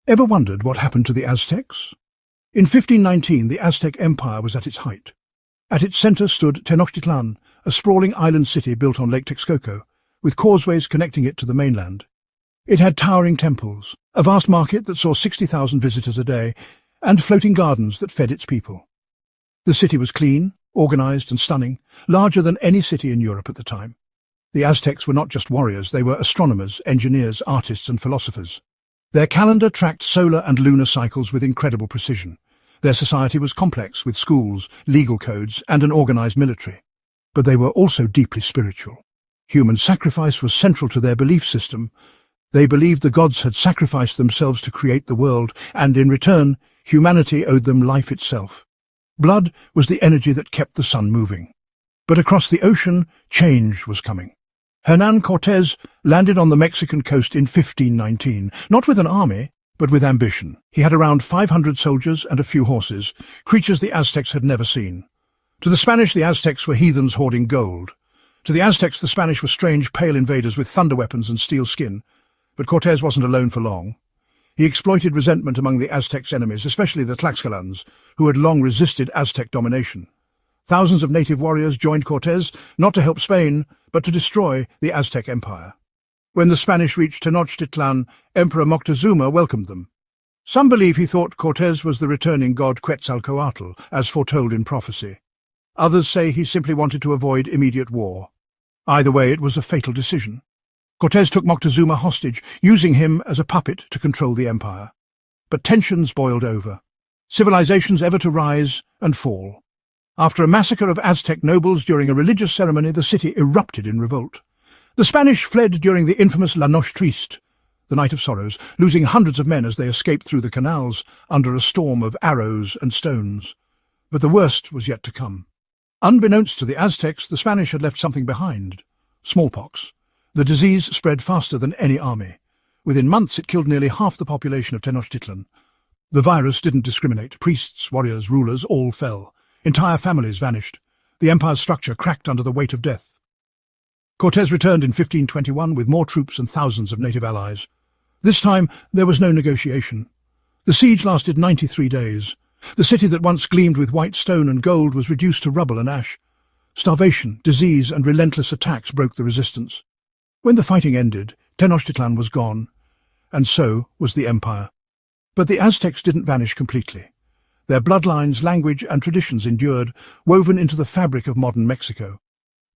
Ever wondered what happened to the Aztecs? In 1519, the Aztec Empire was at its height. At its center stood Tenochtitlan, a sprawling island city built on Lake Texcoco, with causeways connecting it to the mainland. It had towering temples, a vast market that saw 60,000 visitors a day, and floating gardens that fed its people. The city was clean, organized and stunning, larger than any city in Europe at the time. The Aztecs were not just warriors, they were astronomers, engineers, artists and philosophers. Their calendar tracked solar and lunar cycles with incredible precision. Their society was complex, with schools, legal codes and an organized military. But they were also deeply spiritual. Human sacrifice was central to their belief system. They believed the gods had sacrificed themselves to create the world, and in return, humanity owed them life itself. Blood was the energy that kept the sun moving. But across the ocean, change was coming. Hernán Cortés landed on the Mexican coast in 1519, not with an army, but with ambition. He had around 500 soldiers and a few horses, creatures the Aztecs had never seen. To the Spanish, the Aztecs were heathens hoarding gold. To the Aztecs, the Spanish were strange, pale invaders with thunder weapons and steel skin. But Cortés wasn't alone for long. He exploited resentment among the Aztecs' enemies, especially the Tlaxcalans, who had long resisted Aztec domination. Thousands of native warriors joined Cortés, not to help Spain, but to destroy the Aztec Empire. When the Spanish reached Tenochtitlan, Emperor Moctezuma welcomed them. Some believe he thought Cortés was the returning god Quetzalcoatl, as foretold in prophecy. Others say he simply wanted to avoid immediate war. Either way, it was a fatal decision. Cortés took Moctezuma hostage, using him as a puppet to control the empire. But tensions boiled over. Civilizations ever to rise and fall. After a massacre of Aztec nobles during a religious ceremony, the city erupted in revolt. The Spanish fled during the infamous La Noche Triste, the Night of Sorrows, losing hundreds of men as they escaped through the canals under a storm of arrows and stones. But the worst was yet to come. Unbeknownst to the Aztecs, the Spanish had left something behind: smallpox. The disease spread faster than any army. Within months it killed nearly half the population of Tenochtitlan. The virus didn't discriminate. Priests, warriors, rulers, all fell. Entire families vanished. The empire's structure cracked under the weight of death. Cortés returned in 1521 with more troops and thousands of native allies. This time there was no negotiation. The siege lasted 93 days. The city that once gleamed with white stone and gold was reduced to rubble and ash. Starvation, disease and relentless attacks broke the resistance. When the fighting ended, Tenochtitlan was gone, and so was the empire. But the Aztecs didn't vanish completely. Their bloodlines, language and traditions endured, woven into the fabric of modern Mexico.